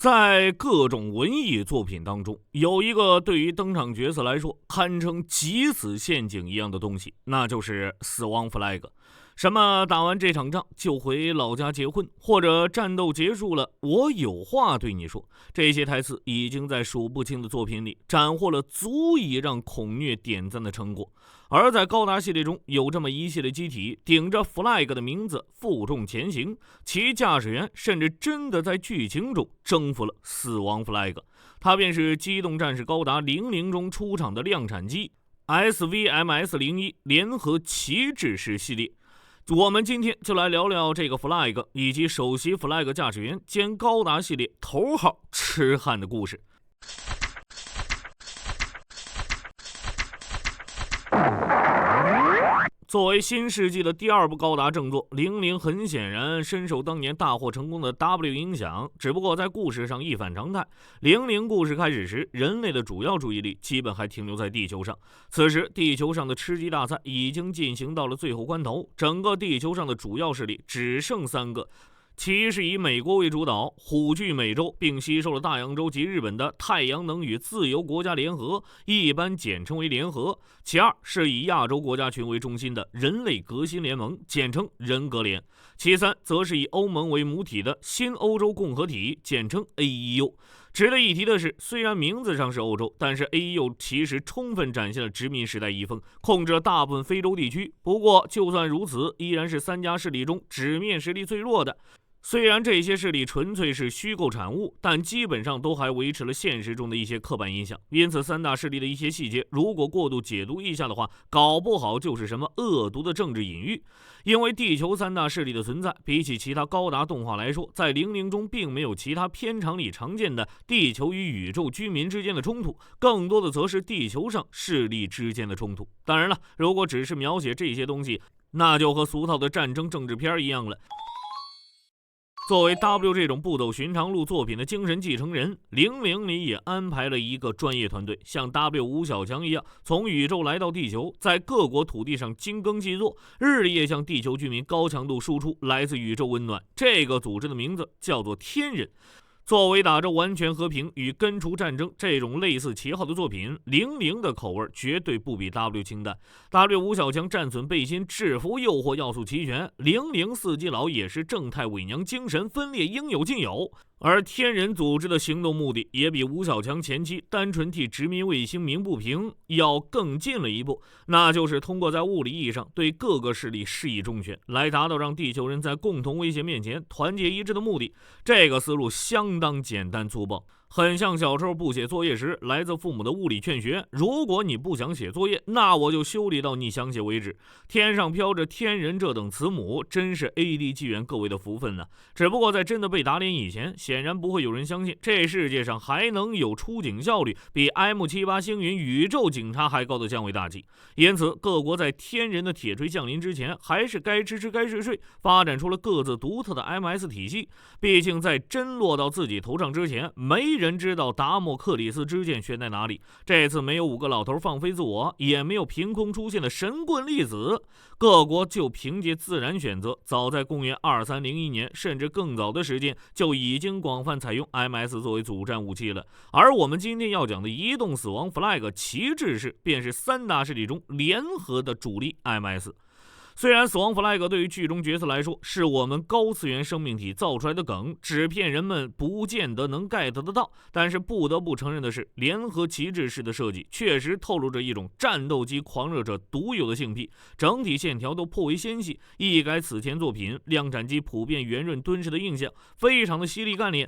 在各种文艺作品当中，有一个对于登场角色来说堪称急死陷阱一样的东西，那就是死亡 flag。什么打完这场仗就回老家结婚，或者战斗结束了我有话对你说，这些台词已经在数不清的作品里斩获了足以让孔虐点赞的成果。而在高达系列中，有这么一系列机体顶着 flag 的名字负重前行，其驾驶员甚至真的在剧情中征服了死亡 flag。它便是机动战士高达00中出场的量产机 SVMS-01 联合旗帜式系列。我们今天就来聊聊这个 flag 以及首席 flag 驾驶员兼高达系列头号痴汉的故事。作为新世纪的第二部高达正作，00很显然深受当年大获成功的 W 影响，只不过在故事上一反常态。00故事开始时，人类的主要注意力基本还停留在地球上，此时地球上的吃鸡大赛已经进行到了最后关头，整个地球上的主要势力只剩3个。其一是以美国为主导，虎踞美洲并吸收了大洋洲及日本的太阳能与自由国家联合，一般简称为联合。其二是以亚洲国家群为中心的人类革新联盟，简称人革联。其三则是以欧盟为母体的新欧洲共和体，简称 AEU。值得一提的是，虽然名字上是欧洲，但是 AEU 其实充分展现了殖民时代遗风，控制了大部分非洲地区。不过就算如此，依然是3家势力中纸面实力最弱的。虽然这些势力纯粹是虚构产物，但基本上都还维持了现实中的一些刻板印象，因此3大势力的一些细节如果过度解读一下的话，搞不好就是什么恶毒的政治隐喻。因为地球3大势力的存在，比起其他高达动画来说，在00中并没有其他片场里常见的地球与宇宙居民之间的冲突，更多的则是地球上势力之间的冲突。当然了，如果只是描写这些东西，那就和俗套的战争政治片一样了。作为 W 这种不走寻常路作品的精神继承人，00里也安排了一个专业团队，像 W 吴小强一样，从宇宙来到地球，在各国土地上精耕细作，日夜向地球居民高强度输出来自宇宙温暖。这个组织的名字叫做天人。作为打着完全和平与根除战争这种类似旗号的作品，00的口味绝对不比 W 清淡。W 吴小强战损背心，制服诱惑要素齐全，00四季老也是正太伪娘精神分裂应有尽有。而天人组织的行动目的也比吴小强前期单纯替殖民卫星鸣不平要更进了一步，那就是通过在物理意义上对各个势力施以重拳，来达到让地球人在共同威胁面前团结一致的目的。这个思路相当简单粗暴，很像小时候不写作业时来自父母的物理劝学，如果你不想写作业，那我就修理到你想写为止。天上飘着天人这等慈母，真是 AD 纪元各位的福分呢。只不过在真的被打脸以前，显然不会有人相信这世界上还能有出警效率比 M78 星云宇宙警察还高的降维大计。因此各国在天人的铁锤降临之前，还是该吃吃该睡睡，发展出了各自独特的 MS 体系。毕竟在真落到自己头上之前，没人知道达莫克里斯之剑悬在哪里。这次没有5个老头放飞自我，也没有凭空出现的神棍粒子，各国就凭借自然选择，早在公元2301年甚至更早的时间就已经广泛采用 MS 作为主战武器了。而我们今天要讲的移动死亡 flag 旗帜式，便是3大势力中联合的主力 MS。虽然死亡 flag 对于剧中角色来说是我们高次元生命体造出来的梗，纸片人们不见得能 get 得到，但是不得不承认的是，联合旗帜式的设计确实透露着一种战斗机狂热者独有的性癖，整体线条都颇为纤细，一改此前作品量产机普遍圆润敦实的印象，非常的犀利干练。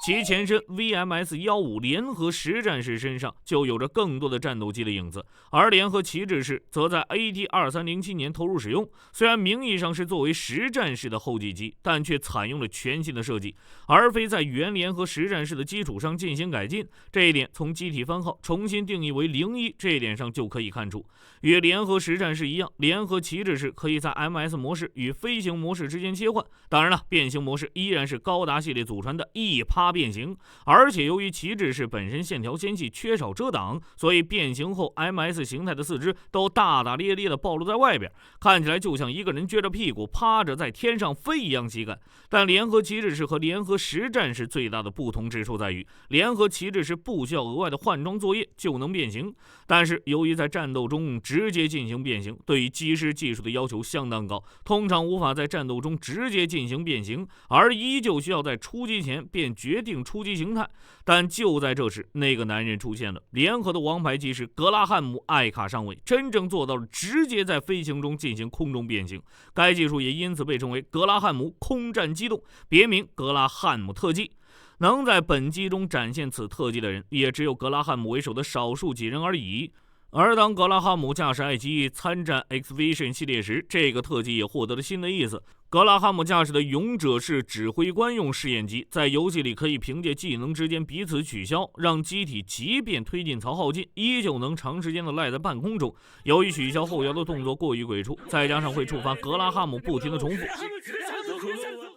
其前身 VMS-15 联合实战士身上就有着更多的战斗机的影子，而联合旗帜式则在 AD2307 年投入使用。虽然名义上是作为实战式的后继机，但却采用了全新的设计，而非在原联合实战式的基础上进行改进。这一点从机体番号重新定义为01这一点上就可以看出。与联合实战式一样，联合旗帜式可以在 MS 模式与飞行模式之间切换。当然了，变形模式依然是高达系列祖传的一趴变形。而且由于旗帜式本身线条纤细，缺少遮挡，所以变形后 MS 形态的四肢都大大咧咧地暴露在外边，看起来就像一个人撅着屁股趴着在天上飞一样喜感。但联合旗帜式和联合实战式最大的不同之处在于，联合旗帜式不需要额外的换装作业就能变形，但是由于在战斗中直接进行变形，对于机师技术的要求相当高，通常无法在战斗中直接进行变形，而依旧需要在出击前便决定出击形态。但就在这时，那个男人出现了，联合的王牌技师格拉汉姆·艾卡上尉真正做到了直接在飞行中进行空中变形，该技术也因此被称为格拉汉姆空战机动，别名格拉汉姆特技。能在本机中展现此特技的人，也只有格拉汉姆为首的少数几人而已。而当格拉汉姆驾驶爱机参战 X-Vision 系列时，这个特技也获得了新的意思。格拉汉姆驾驶的勇者式指挥官用试验机，在游戏里可以凭借技能之间彼此取消，让机体即便推进槽耗尽，依旧能长时间的赖在半空中。由于取消后摇的动作过于鬼畜，再加上会触发格拉汉姆不停的重复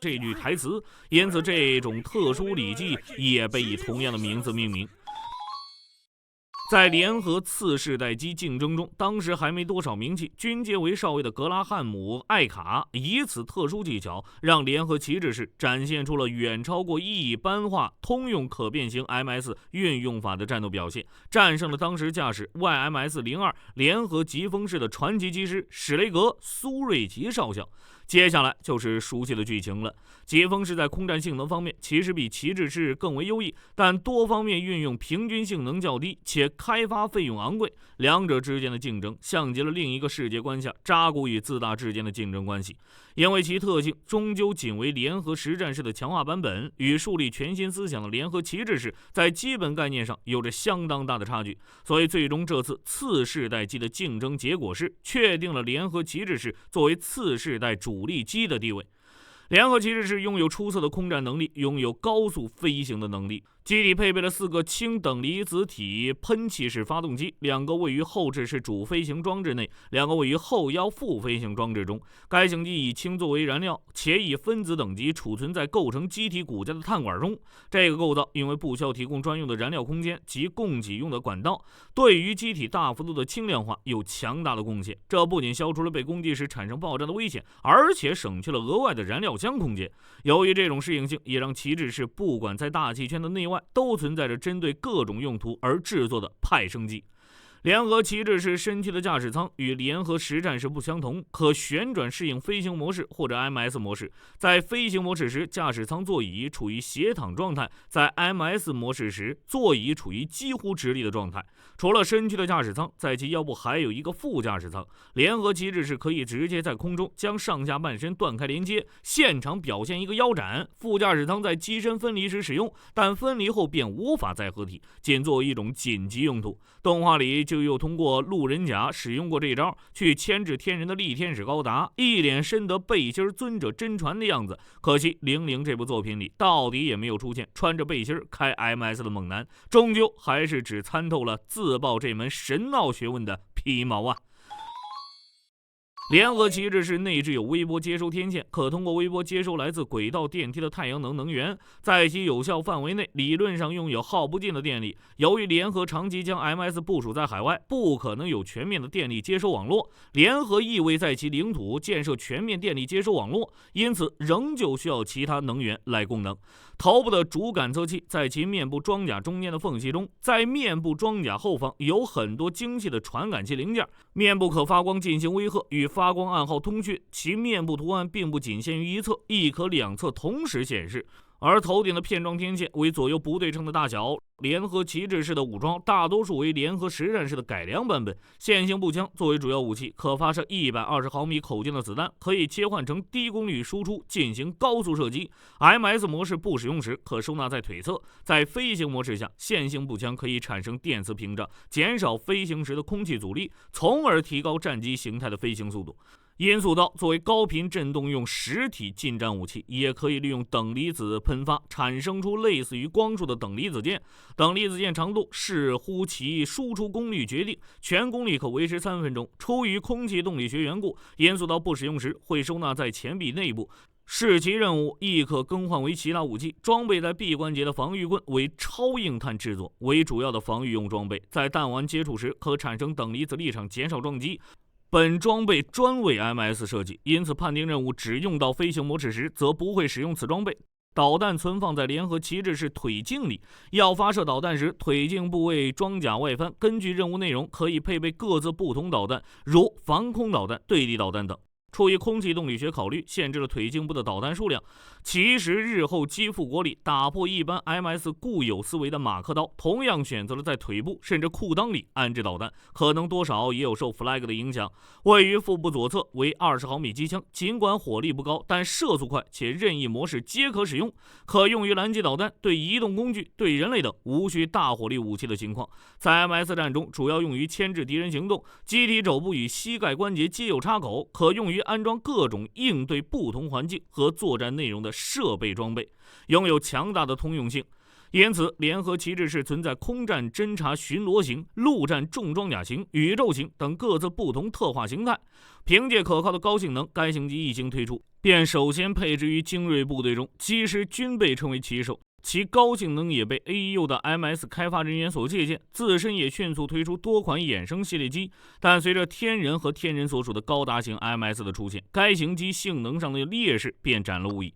这句台词，因此这种特殊礼技也被以同样的名字命名。在联合次世代机竞争中，当时还没多少名气，军阶为少尉的格拉汉姆·艾卡以此特殊技巧，让联合旗帜式展现出了远超过一般化通用可变形 MS 运用法的战斗表现，战胜了当时驾驶 YMS-02 联合疾风式的传奇机师史雷格·苏瑞奇少校。接下来就是熟悉的剧情了。疾风式在空战性能方面其实比旗帜式更为优异，但多方面运用平均性能较低，且开发费用昂贵，两者之间的竞争像极了另一个世界观下扎古与自大之间的竞争关系。因为其特性终究仅为联合实战式的强化版本，与树立全新思想的联合旗帜式在基本概念上有着相当大的差距，所以最终这次次世代机的竞争结果是确定了联合旗帜式作为次世代主力机的地位。联合旗帜式拥有出色的空战能力，拥有高速飞行的能力。机体配备了4个氢等离子体喷气式发动机，2个位于后置式主飞行装置内，2个位于后腰副飞行装置中。该型机以氢作为燃料，且以分子等级储存在构成机体骨架的碳管中。这个构造因为不需要提供专用的燃料空间及供给用的管道，对于机体大幅度的轻量化有强大的贡献。这不仅消除了被攻击时产生爆炸的危险，而且省去了额外的燃料箱空间。由于这种适应性，也让旗帜式不管在大气圈的内外都存在着针对各种用途而制作的派生机。联合旗帜式身躯的驾驶舱与联合实战式不相同，可旋转适应飞行模式或者 MS 模式。在飞行模式时，驾驶舱座椅处于斜躺状态；在 MS 模式时，座椅处于几乎直立的状态。除了身躯的驾驶舱，在其腰部还有一个副驾驶舱。联合旗帜式可以直接在空中将上下半身断开连接，现场表现一个腰斩。副驾驶舱在机身分离时使用，但分离后便无法再合体，仅作为一种紧急用途。动画里就又通过路人甲使用过这招，去牵制天人的力天使高达，一脸深得背心尊者真传的样子。可惜00这部作品里到底也没有出现穿着背心开 MS 的猛男，终究还是只参透了自爆这门神奥学问的皮毛啊。联合旗帜式内置有微波接收天线，可通过微波接收来自轨道电梯的太阳能能源，在其有效范围内理论上拥有耗不尽的电力。由于联合长期将 MS 部署在海外，不可能有全面的电力接收网络，联合亦未在其领土建设全面电力接收网络，因此仍旧需要其他能源来供能。头部的主感测器在其面部装甲中间的缝隙中，在面部装甲后方有很多精细的传感器零件，面部可发光进行威吓与发光暗号通讯，其面部图案并不仅限于一侧，亦可两侧同时显示。而头顶的片状天线为左右不对称的大小。联合旗帜式的武装大多数为联合实战式的改良版本。线性步枪作为主要武器，可发射120毫米口径的子弹，可以切换成低功率输出进行高速射击。MS 模式不使用时可收纳在腿侧，在飞行模式下，线性步枪可以产生电磁屏障，减少飞行时的空气阻力，从而提高战机形态的飞行速度。音速刀作为高频振动用实体近战武器，也可以利用等离子喷发产生出类似于光束的等离子键。等离子键长度视乎其输出功率决定，全功率可维持3分钟。出于空气动力学缘故，音速刀不使用时会收纳在前臂内部。士旗任务亦可更换为其他武器，装备在臂关节的防御棍为超硬碳制作，为主要的防御用装备，在弹丸接触时可产生等离子立场，减少撞击。本装备专为 MS 设计，因此判定任务只用到飞行模式时，则不会使用此装备。导弹存放在联合旗帜式腿径里，要发射导弹时，腿径部位装甲外翻。根据任务内容，可以配备各自不同导弹，如防空导弹、对地导弹等。出于空气动力学考虑，限制了腿径部的导弹数量。其实日后基复国里打破一般 MS 固有思维的马克刀，同样选择了在腿部甚至裤裆里安置导弹，可能多少也有受 Flag 的影响。位于腹部左侧为20毫米机枪，尽管火力不高，但射速快，且任意模式皆可使用，可用于拦截导弹、对移动工具、对人类等无需大火力武器的情况。在 MS 战中，主要用于牵制敌人行动。机体肘部与膝盖关节皆有插口，可用于安装各种应对不同环境和作战内容的设备装备，拥有强大的通用性。因此，联合旗帜式存在空战侦察巡逻型、陆战重装甲型、宇宙型等各自不同特化形态。凭借可靠的高性能，该型机一经推出，便首先配置于精锐部队中，机师均被称为旗手。其高性能也被 AEU 的 MS 开发人员所借鉴，自身也迅速推出多款衍生系列机。但随着天人和天人所属的高达型 MS 的出现，该型机性能上的劣势便展露无遗。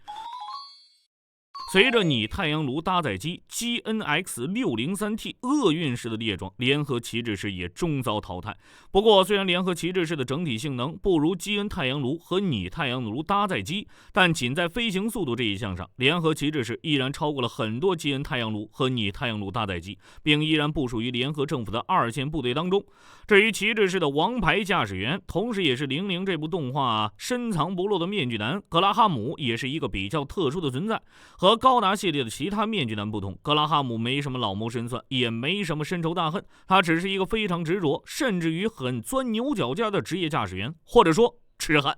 随着拟太阳炉搭载机 GNX603T 厄运式的列装，联合旗帜式也终遭淘汰。不过，虽然联合旗帜式的整体性能不如基恩太阳炉和拟太阳炉搭载机，但仅在飞行速度这一项上，联合旗帜式依然超过了很多基恩太阳炉和拟太阳炉搭载机，并依然部署于联合政府的2线部队当中。至于旗帜式的王牌驾驶员，同时也是00这部动画深藏不露的面具男格拉哈姆，也是一个比较特殊的存在。和高达系列的其他面具男不同，格拉哈姆没什么老谋深算，也没什么深仇大恨，他只是一个非常执着，甚至于很钻牛角尖的职业驾驶员，或者说痴汉。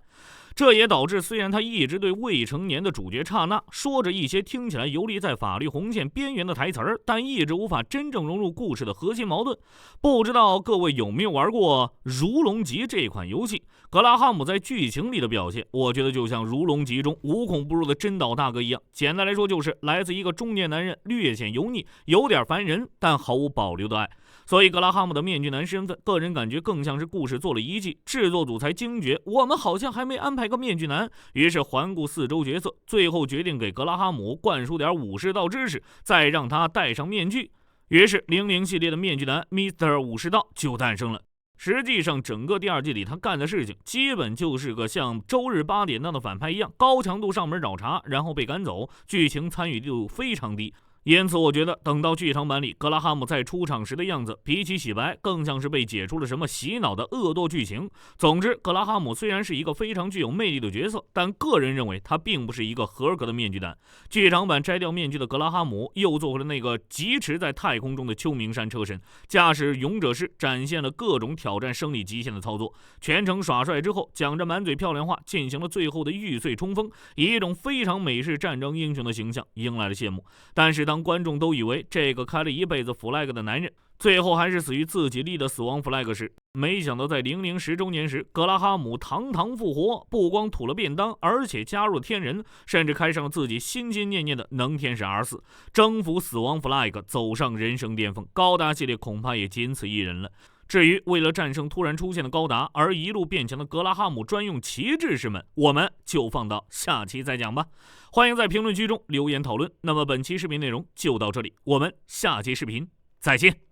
这也导致，虽然他一直对未成年的主角刹那说着一些听起来游离在法律红线边缘的台词儿，但一直无法真正融入故事的核心矛盾。不知道各位有没有玩过《如龙集》这款游戏？格拉汉姆在剧情里的表现，我觉得就像《如龙集》中无孔不入的真岛大哥一样。简单来说，就是来自一个中年男人，略显油腻，有点烦人，但毫无保留的爱。所以格拉哈姆的面具男身份，个人感觉更像是故事做了一季，制作组才惊觉我们好像还没安排个面具男，于是环顾四周角色，最后决定给格拉哈姆灌输点武士道知识，再让他戴上面具。于是00系列的面具男 Mr. 武士道就诞生了。实际上整个第2季里他干的事情基本就是个像周日8点档的反派一样，高强度上门找茬，然后被赶走，剧情参与度非常低。因此我觉得等到剧场版里格拉哈姆在出场时的样子，比起洗白更像是被解出了什么洗脑的恶斗剧情。总之，格拉哈姆虽然是一个非常具有魅力的角色，但个人认为他并不是一个合格的面具男。剧场版摘掉面具的格拉哈姆又做回了那个疾驰在太空中的秋名山车神，驾驶勇者式展现了各种挑战生理极限的操作，全程耍帅之后讲着满嘴漂亮话，进行了最后的玉碎冲锋，以一种非常美式战争英雄的形象迎来了谢幕。但是当观众都以为这个开了一辈子 flag 的男人最后还是死于自己立的死亡 flag 时，没想到在00 10周年时，格拉哈姆堂堂复活，不光吐了便当，而且加入了天人，甚至开上了自己心心念念的能天使 R4， 征服死亡 flag， 走上人生巅峰。高达系列恐怕也仅此一人了。至于为了战胜突然出现的高达而一路变强的格拉哈姆专用旗帜士们，我们就放到下期再讲吧。欢迎在评论区中留言讨论。那么本期视频内容就到这里，我们下期视频再见。